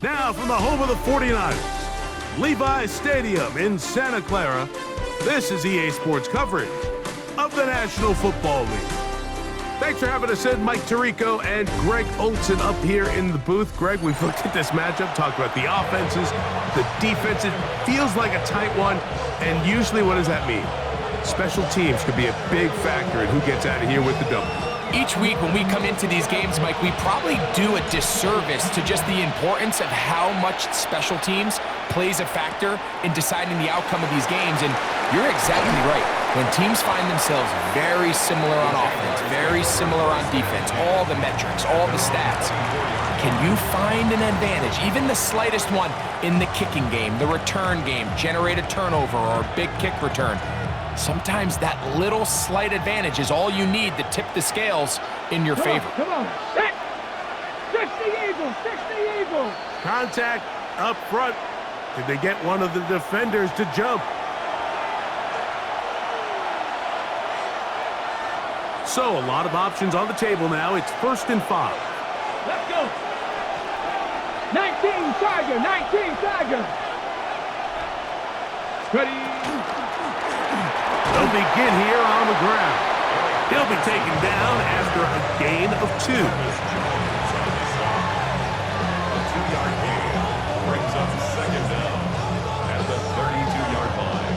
Now from the home of the 49ers, Levi's Stadium in Santa Clara, this is EA Sports coverage of the National Football League. Thanks for having us in, Mike Tirico and Greg Olson up here in the booth. Greg, we've looked at this matchup, talked about the offenses, the defense. It feels like a tight one, and usually what does that mean? Special teams could be a big factor in who gets out of here with the double. Each week when we come into these games, Mike, we probably do a disservice to just the importance of how much special teams plays a factor in deciding the outcome of these games. And you're exactly right. When teams find themselves very similar on offense, very similar on defense, all the metrics, all the stats, can you find an advantage, even the slightest one, in the kicking game, the return game, generate a turnover or a big kick return? Sometimes that little slight advantage is all you need to tip the scales in your favor. Come on, set! 60 Eagles, 60 Eagles! Contact up front. Did they get one of the defenders to jump? So a lot of options on the table now. It's 1st and 5. Let's go! 19 Tiger, 19 Tiger! Ready? They'll begin here on the ground. He'll be taken down after a gain of 2. A 2-yard gain brings up 2nd down at the 32-yard line.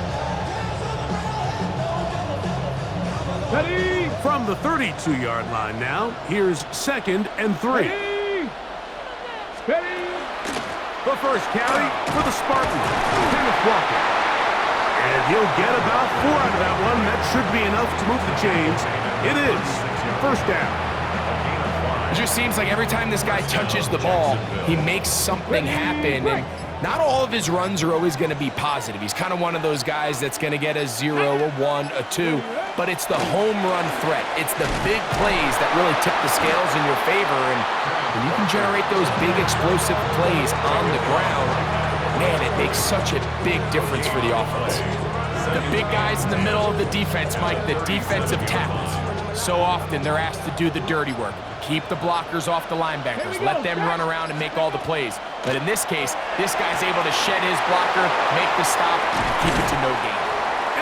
Ready? From the 32-yard line now, here's 2nd and 3. Ready? Ready? The first carry for the Spartans, Kenneth Walker. And he'll get about 4 out of that one. That should be enough to move the chains. It is 1st down. It just seems like every time this guy touches the ball, he makes something happen. And not all of his runs are always going to be positive. He's kind of one of those guys that's going to get a 0, a 1, a 2. But it's the home run threat. It's the big plays that really tip the scales in your favor. And when you can generate those big explosive plays on the ground, man, it makes such a big difference for the offense. The big guys in the middle of the defense, Mike, the defensive tackles. So often they're asked to do the dirty work. Keep the blockers off the linebackers. Let them run around and make all the plays. But in this case, this guy's able to shed his blocker, make the stop, and keep it to no gain.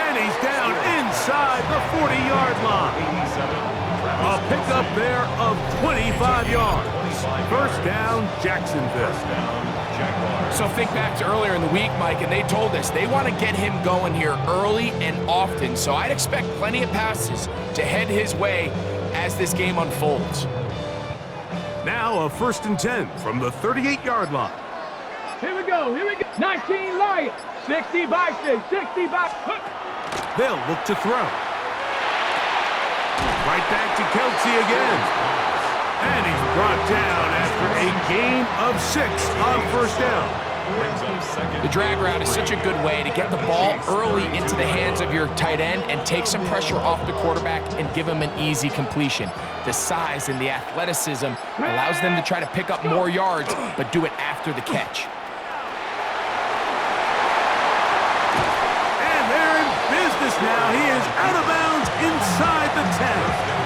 And he's down inside the 40-yard line. A pickup there of 25 yards. 1st down, Jacksonville. So think back to earlier in the week, Mike, and they told us they want to get him going here early and often. So I'd expect plenty of passes to head his way as this game unfolds. Now a 1st and 10 from the 38-yard line. Here we go, here we go. 19 Lions, 60 Bison, 60 Bison. They'll look to throw. Right back to Kelce again. And he's brought down after a gain of 6 on 1st down. The drag route is such a good way to get the ball early into the hands of your tight end and take some pressure off the quarterback and give him an easy completion. The size and the athleticism allows them to try to pick up more yards, but do it after the catch. And they're in business now. He is out of bounds inside the 10.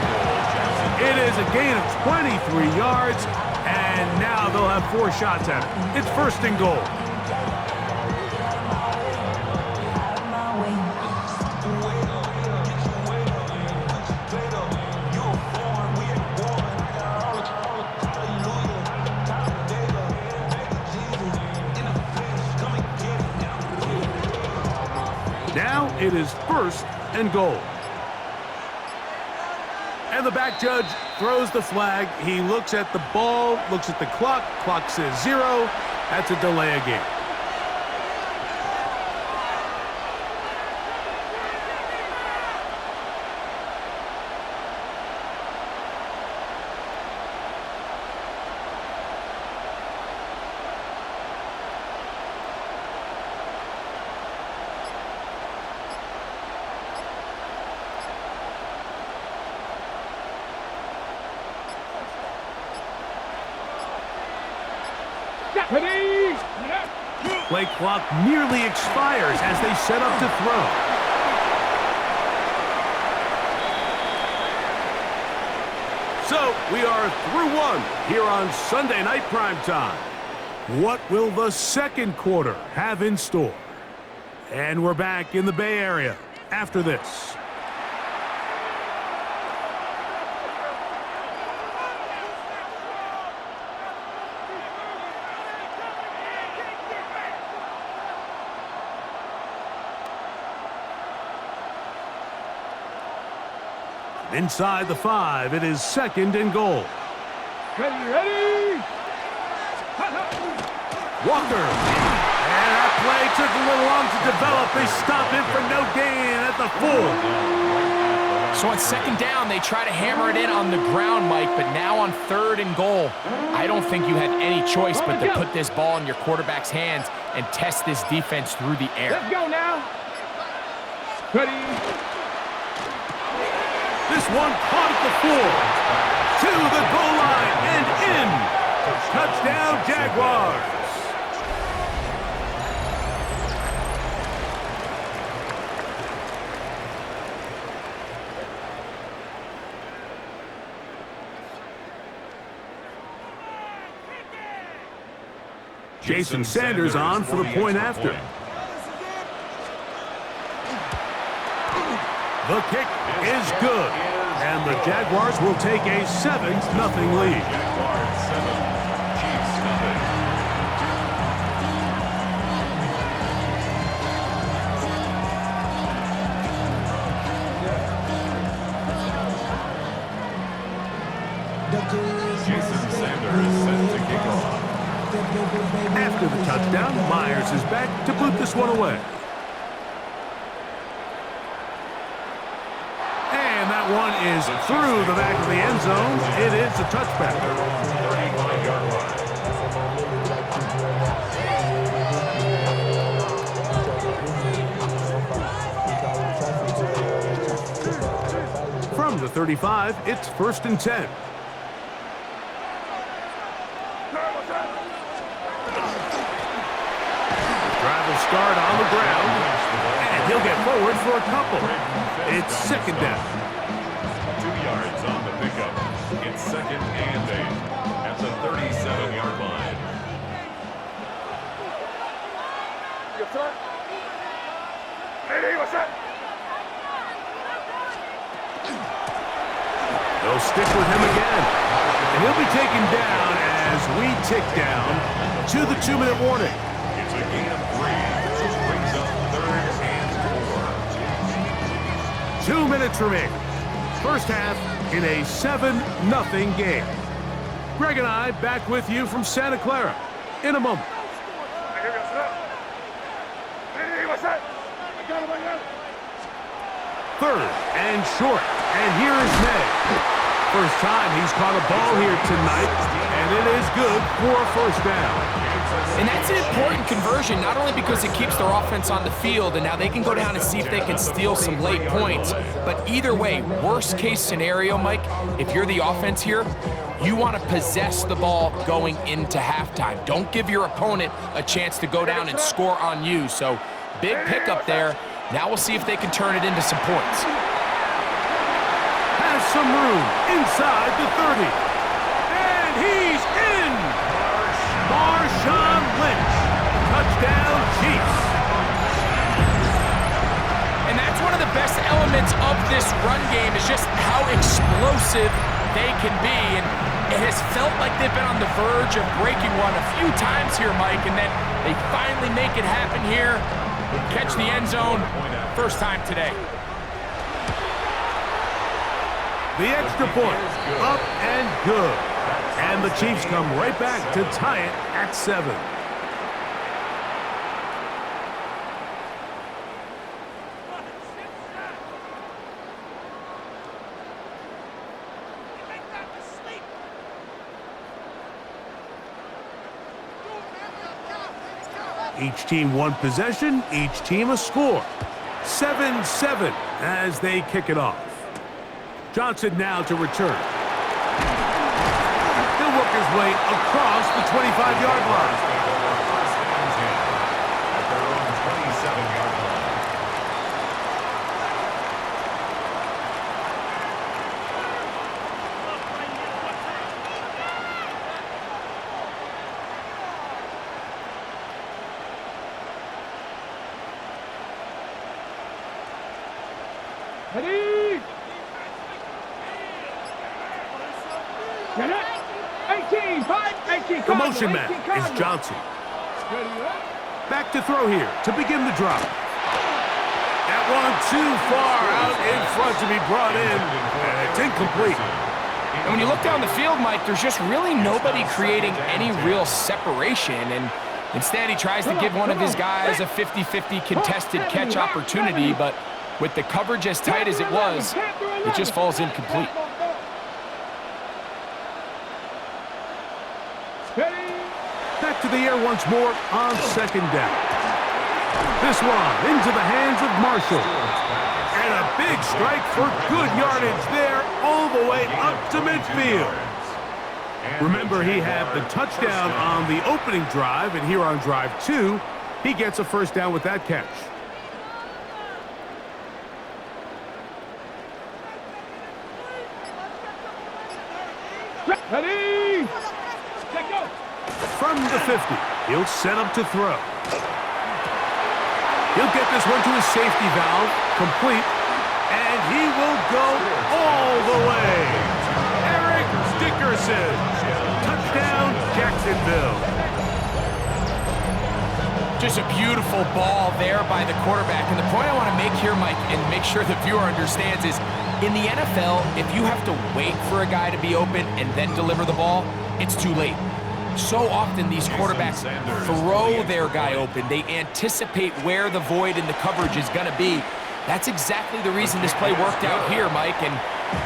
It is a gain of 23 yards, and now they'll have 4 shots at it. It's 1st and goal. Now it is 1st and goal. And the back judge throws the flag. He looks at the ball, looks at the clock. Clock says 0. That's a delay of game. Ready? Play clock nearly expires as they set up to throw. So we are through 1 here on Sunday Night Primetime. What will the second quarter have in store? And we're back in the Bay Area after this. Inside the 5, it is 2nd and goal. Ready. Walker. And that play took a little long to develop. They stop it for no gain at the 4. So on 2nd down, they try to hammer it in on the ground, Mike, but now on 3rd and goal, I don't think you have any choice but to put this ball in your quarterback's hands and test this defense through the air. Let's go now. Ready. This one caught at the 4. To the goal line and in. Touchdown, Jaguars. Jason Sanders on for the point after. The kick is good, and the Jaguars will take a 7-0 lead. Jaguars 7, Chiefs 0. Jason Sanders set to kick off. After the touchdown, Myers is back to boot this one away. And that one is through the back of the end zone. It is a touchback. 35-yard line. From the 35, it's 1st and 10. Drive will start on the ground, and he'll get forward for a couple. It's 2nd down. 2 yards on the pickup. It's 2nd and 8 at the 37-yard line. Yes, sir. Ready, what's up? They'll stick with him again, and he'll be taken down as we tick down to the 2-minute warning. It's a gain of 3. Brings up 3rd and 4. 2 minutes remaining. First half in a 7-0 game. Greg and I back with you from Santa Clara in a moment. Third and short, and here is Ned. First time he's caught a ball here tonight, and it is good for a 1st down. And that's an important conversion, not only because it keeps their offense on the field, and now they can go down and see if they can steal some late points. But either way, worst case scenario, Mike, if you're the offense here, you want to possess the ball going into halftime. Don't give your opponent a chance to go down and score on you. So big pickup there. Now we'll see if they can turn it into some points. Has some room inside the 30. And he's in! Marshawn Lynch. Touchdown, Chiefs. And that's one of the best elements of this run game is just how explosive they can be. And it has felt like they've been on the verge of breaking one a few times here, Mike, and then they finally make it happen here. Catch the end zone, first time today. The extra point, up and good. And the Chiefs come right back to tie it at 7. Each team one possession, each team a score. 7-7 as they kick it off. Johnson now to return. He'll work his way across the 25-yard line. At their own 27-yard line. Ready? Get it? 18, 5, 18, The motion man is Johnson. Back to throw here to begin the drop. That one too far out in front to be brought in, and it's incomplete. And when you look down the field, Mike, there's just really nobody creating any real separation. And instead, he tries to give one of his guys a 50-50 contested catch opportunity, but with the coverage as tight as it was, it just falls incomplete. Back to the air once more on second down. This one into the hands of Marshall. And a big strike for good yardage there all the way up to midfield. Remember, he had the touchdown on the opening drive, and here on drive 2, he gets a first down with that catch. Ready? Let go. From the 50, he'll set up to throw. He'll get this one to his safety valve, complete, and he will go all the way. Eric Dickerson, touchdown, Jacksonville. Just a beautiful ball there by the quarterback. And the point I want to make here, Mike, and make sure the viewer understands is, in the NFL, if you have to wait for a guy to be open and then deliver the ball, it's too late. So often these quarterbacks throw their guy open. They anticipate where the void in the coverage is going to be. That's exactly the reason this play worked out here, Mike, and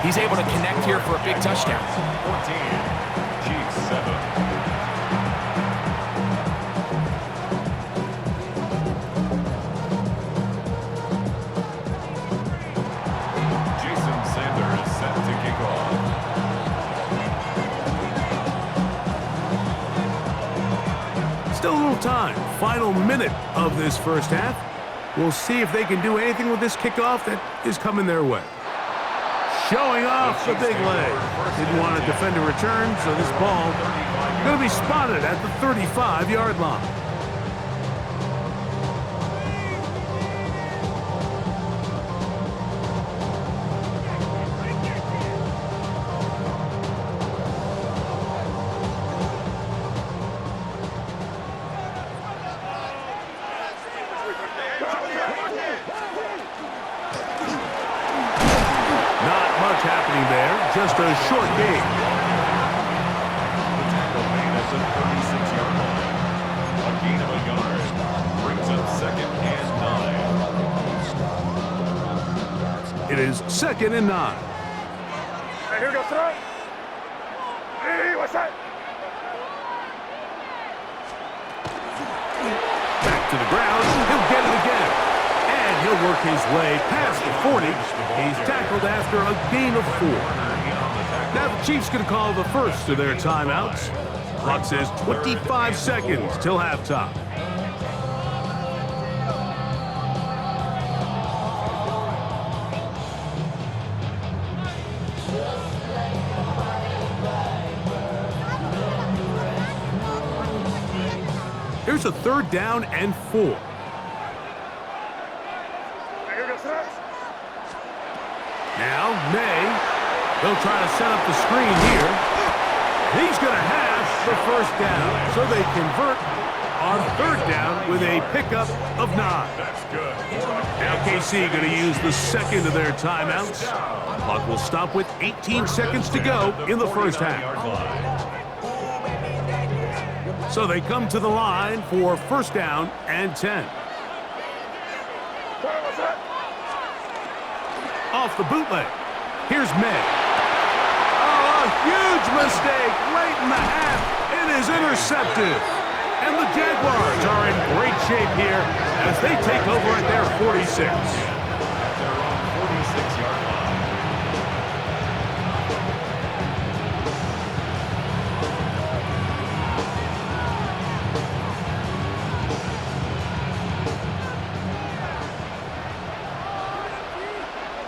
he's able to connect here for a big touchdown. 14, Chiefs 7. Jason Sanders set to kick off. Still a little time. Final minute of this first half. We'll see if they can do anything with this kickoff that is coming their way. Showing off the big leg. Didn't want to defend a return, so this ball going to be spotted at the 35-yard line. Just a short game. The tackle made at the 36-yard line. A gain of a yard brings up second and 9. It is second and 9. Hey, here we go, throw. Hey, what's that? Back to the ground. He'll get it again. And he'll work his way past the 40. He's tackled after a gain of 4. Now the Chiefs going to call the first of their timeouts. Clock says 25 seconds till halftime. Here's a third down and 4. Now May. They'll try to set up the screen here. He's going to have the first down. So they convert on third down with a pickup of 9. That's good. Now KC going to use the second of their timeouts. Clock will stop with 18 seconds to go in the first half. So they come to the line for first down and 10. Off the bootleg. Here's May. Huge mistake late in the half. It is intercepted. And the Jaguars are in great shape here as they take over at their 46. They're on 46-yard line.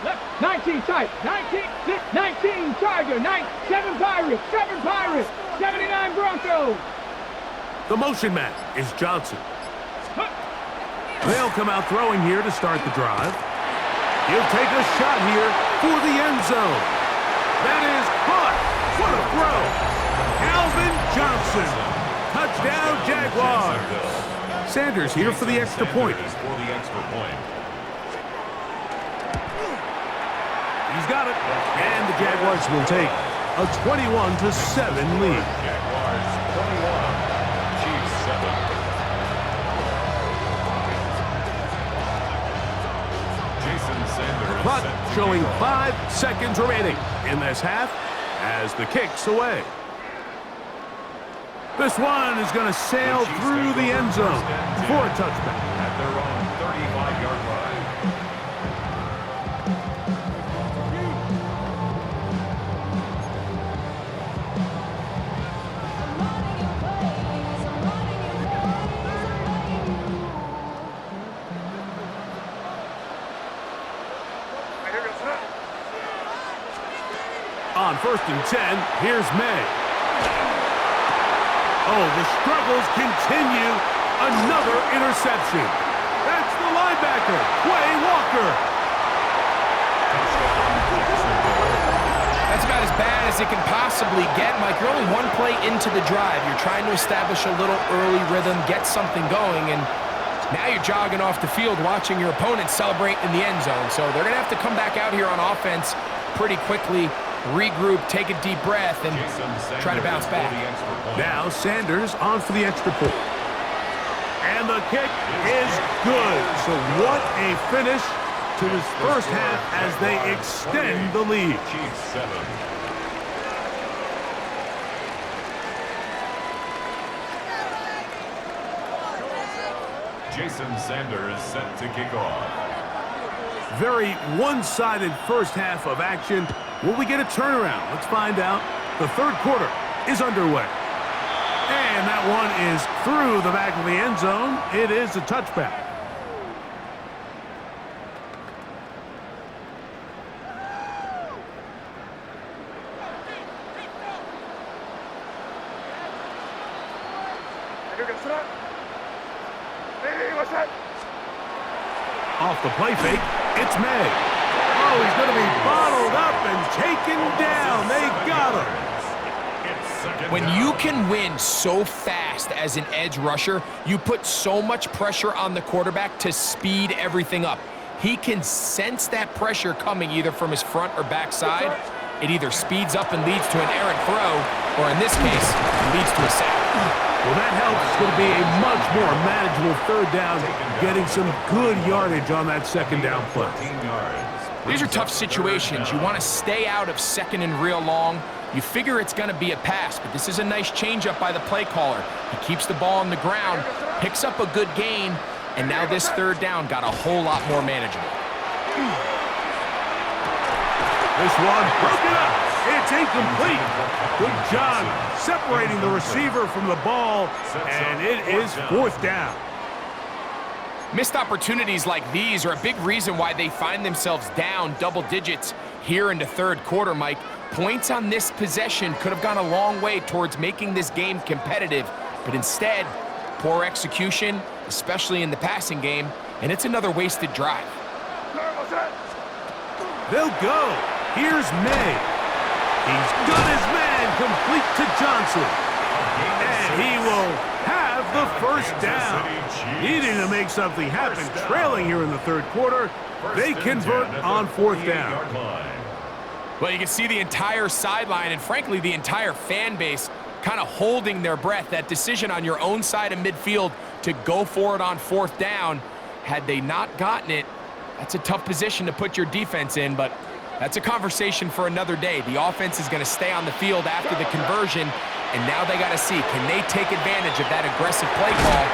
Left, 19 tight, 19, 6, 19 Tiger, 7 Pirates, 7 Pirates, 79 Broncos. The motion man is Johnson. They'll come out throwing here to start the drive. He'll take a shot here for the end zone. That is caught. What a throw. Calvin Johnson. Touchdown, Jaguars. Sanders here for the extra point. He's got it. And the Jaguars will take a 21-7 lead. Jaguars 21, Chiefs 7. Clock showing 5 seconds remaining in this half as the kick's away. This one is going to sail through the end zone for a touchback. At their own 35-yard line. On 1st and 10, here's May. Oh, the struggles continue. Another interception. That's the linebacker, Quay Walker. That's about as bad as it can possibly get, Mike. You're only one play into the drive. You're trying to establish a little early rhythm, get something going, and now you're jogging off the field watching your opponent celebrate in the end zone. So they're going to have to come back out here on offense pretty quickly, regroup, take a deep breath, and try to bounce back. Now Sanders on for the extra point. And the kick is good. So what a finish to this first half as they extend the lead. Chiefs 7. Jason Sanders set to kick off. Very one-sided first half of action. Will we get a turnaround? Let's find out. The third quarter is underway. And that one is through the back of the end zone. It is a touchback. Off the play fake, it's May. Oh, he's going to be bottled up and taken down. They got him. When you can win so fast as an edge rusher, you put so much pressure on the quarterback to speed everything up. He can sense that pressure coming either from his front or back side. It either speeds up and leads to an errant throw, or in this case, leads to a sack. Well, that helps. It's going to be a much more manageable third down, getting some good yardage on that second down play. These are tough situations. You want to stay out of second and real long. You figure it's going to be a pass, but this is a nice changeup by the play caller. He keeps the ball on the ground, picks up a good gain, and now this third down got a whole lot more manageable. This one broken up. It's incomplete. Good job separating the receiver from the ball, and it is fourth down. Missed opportunities like these are a big reason why they find themselves down double digits here in the third quarter, Mike. Points on this possession could have gone a long way towards making this game competitive, but instead, poor execution, especially in the passing game, and it's another wasted drive. They'll go. Here's May. He's got his man complete to Johnson. And he will have the first down. Needing to make something happen, trailing here in the third quarter. They convert on fourth down. Well, you can see the entire sideline and, frankly, the entire fan base kind of holding their breath. That decision on your own side of midfield to go for it on fourth down, had they not gotten it, that's a tough position to put your defense in, but that's a conversation for another day. The offense is going to stay on the field after the conversion, and now they got to see, can they take advantage of that aggressive play call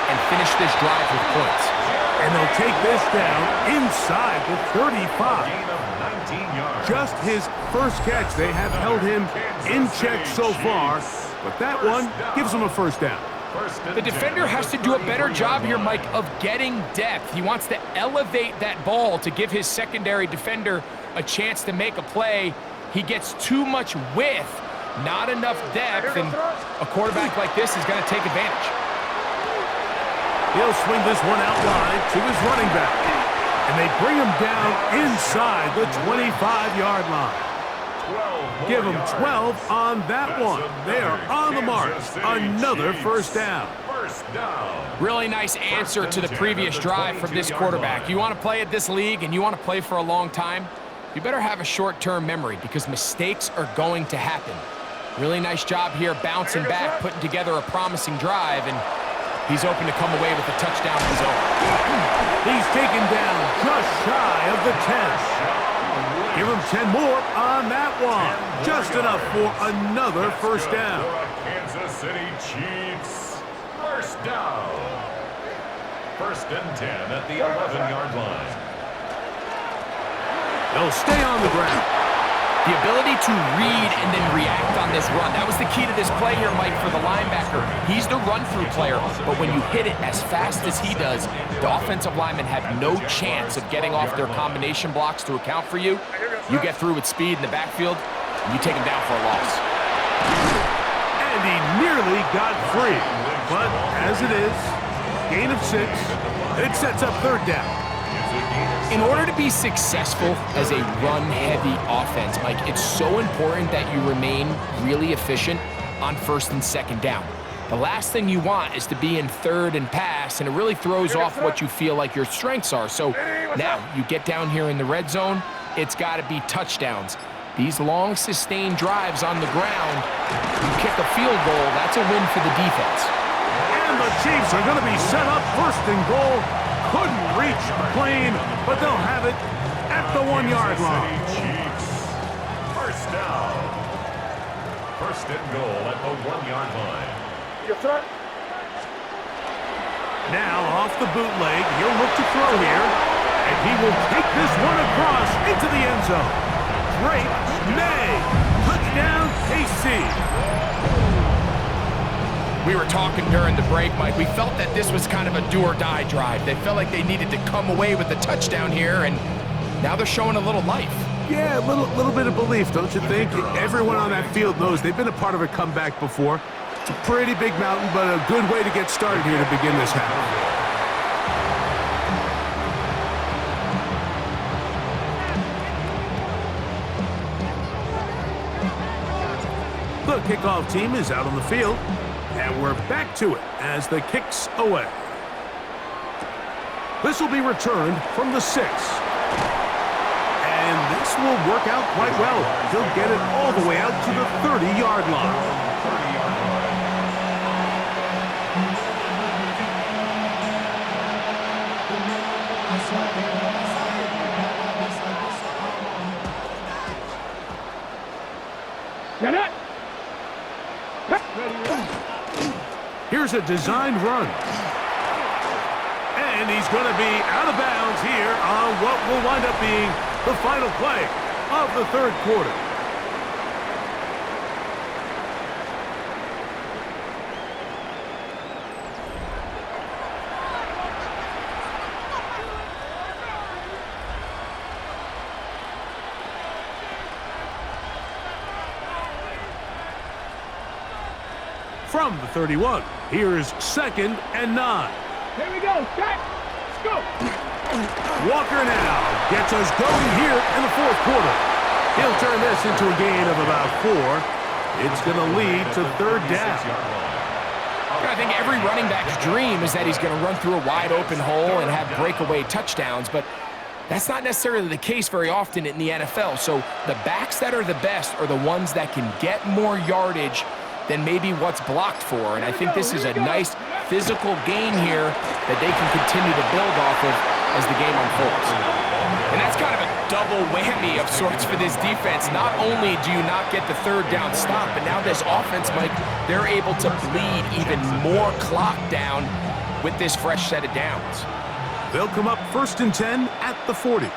and finish this drive with points? And they'll take this down inside the 35. Just his first catch. They have held him in check so far, but that one gives him a first down. The defender has to do a better job here, Mike, of getting depth. He wants to elevate that ball to give his secondary defender a chance to make a play. He gets too much width, not enough depth, and a quarterback like this is going to take advantage. He'll swing this one out wide to his running back. And they bring him down inside the 25-yard line. Give them 12 on that one. They are on the mark. Another first down. Really nice answer to the previous drive from this quarterback. You want to play at this league and you want to play for a long time, you better have a short-term memory because mistakes are going to happen. Really nice job here bouncing back, putting together a promising drive, and he's open to come away with a touchdown of his own. He's taken down just shy of the 10. Give him 10 more on that one. Just enough for another first down. Kansas City Chiefs. First down. First and 10 at the 11-yard line. They'll stay on the ground. The ability to read and then react on this run. That was the key to this play here, Mike, for the linebacker. He's the run-through player, but when you hit it as fast as he does, the offensive linemen have no chance of getting off their combination blocks to account for you. You get through with speed in the backfield, and you take him down for a loss. And he nearly got free. But as it is, gain of 6, it sets up third down. In order to be successful as a run-heavy offense, Mike, it's so important that you remain really efficient on first and second down. The last thing you want is to be in third and pass, and it really throws off what you feel like your strengths are. So now you get down here in the red zone, it's got to be touchdowns. These long, sustained drives on the ground, you kick a field goal, that's a win for the defense. And the Chiefs are going to be set up first and goal. Couldn't reach McLean, but they'll have it at the 1-yard line. Chiefs. First down. First and goal at the 1-yard line. Now off the bootleg, he'll look to throw here, and he will take this one across into the end zone. Drake May, touchdown KC. We were talking during the break, Mike. We felt that this was kind of a do-or-die drive. They felt like they needed to come away with the touchdown here, and now they're showing a little life. Yeah, a little bit of belief, don't you think? Everyone on that field knows they've been a part of a comeback before. It's a pretty big mountain, but a good way to get started here to begin this half. The kickoff team is out on the field, and we're back to it as the kick's away. This will be returned from the 6. And this will work out quite well. He'll get it all the way out to the 30-yard line. Here's a designed run. And he's going to be out of bounds here on what will wind up being the final play of the third quarter. From the 31, here's 2nd and 9. Here we go, set, go. Walker now gets us going here in the fourth quarter. He'll turn this into a gain of about 4. It's going to lead to third down. I think every running back's dream is that he's going to run through a wide open hole and have breakaway touchdowns, but that's not necessarily the case very often in the NFL. So the backs that are the best are the ones that can get more yardage than maybe what's blocked for. And I think this is a nice physical gain here that they can continue to build off of as the game unfolds. And that's kind of a double whammy of sorts for this defense. Not only do you not get the third down stop, but now this offense, Mike, they're able to bleed even more clock down with this fresh set of downs. They'll come up 1st and 10 at the 40.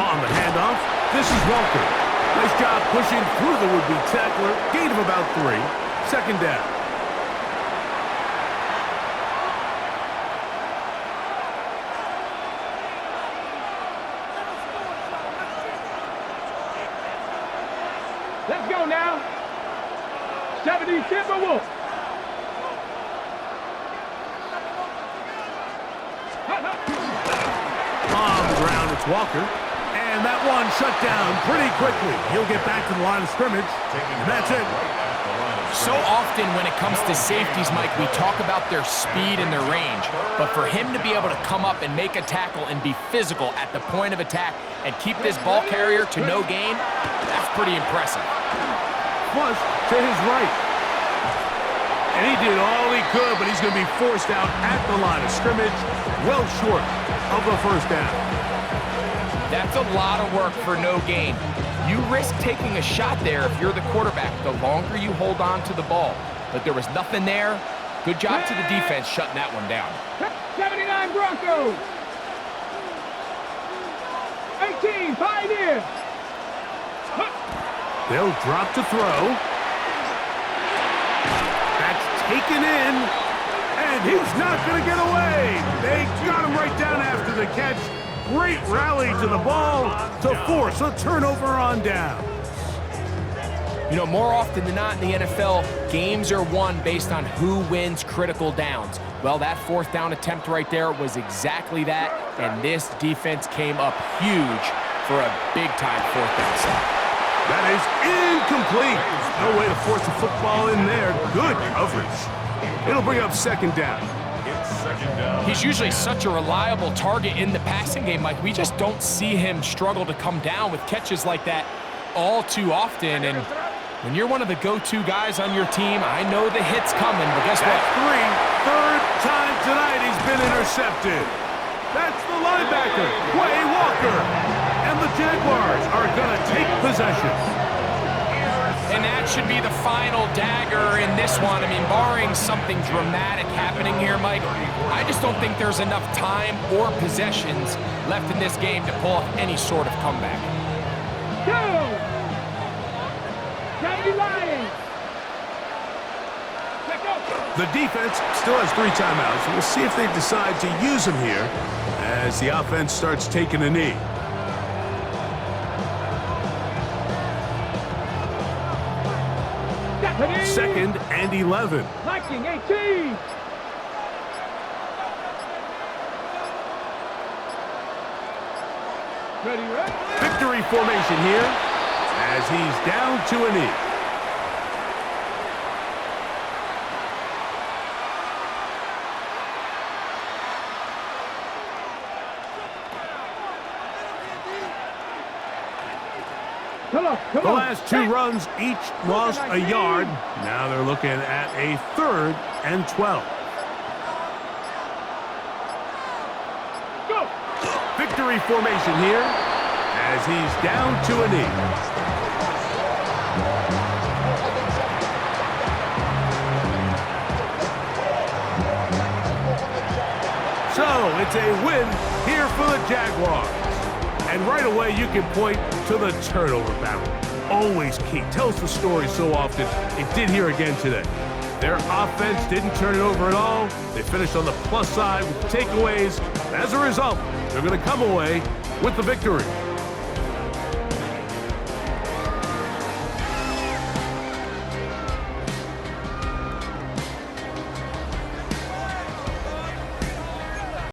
On the handoff, this is Walker. Nice job pushing through the would-be tackler. Gain of about 3. 2nd down. Let's go now. 70 Timberwolves. On the ground, it's Walker. And that one shut down pretty quickly. He'll get back to the line of scrimmage, and that's it. So often when it comes to safeties, Mike, we talk about their speed and their range. But for him to be able to come up and make a tackle and be physical at the point of attack and keep this ball carrier to no gain, that's pretty impressive. Flush to his right. And he did all he could, but he's going to be forced out at the line of scrimmage, well short of the first down. That's a lot of work for no gain. You risk taking a shot there if you're the quarterback the longer you hold on to the ball. But there was nothing there. Good job to the defense shutting that one down. 79 Broncos. 18, Pioneers. They'll drop to throw. That's taken in. And he's not going to get away. They got him right down after the catch. Great rally to the ball to force a turnover on down. You know, more often than not in the NFL, games are won based on who wins critical downs. Well, that fourth down attempt right there was exactly that, and this defense came up huge for a big-time fourth down stop. That is incomplete. No way to force the football in there. Good coverage. It'll bring up second down. He's usually such a reliable target in the passing game, Mike. We just don't see him struggle to come down with catches like that all too often. And when you're one of the go-to guys on your team, I know the hit's coming, but guess what? Third time tonight he's been intercepted. That's the linebacker, Quay Walker. And the Jaguars are going to take possession. And that should be the final dagger in this one. I mean, barring something dramatic happening here, Mike, I just don't think there's enough time or possessions left in this game to pull off any sort of comeback. Go! Kennedy Lions. The defense still has 3 timeouts. We'll see if they decide to use them here as the offense starts taking a knee. Second and 11. Viking 18. Ready. Victory formation here as he's down to a knee. The last 2 runs each lost a yard. Now they're looking at a 3rd and 12. Go. Victory formation here as he's down to a knee. So it's a win here for the Jaguars. And right away, you can point to the turnover battle. Always key. Tells the story so often. It did here again today. Their offense didn't turn it over at all. They finished on the plus side with takeaways. As a result, they're going to come away with the victory.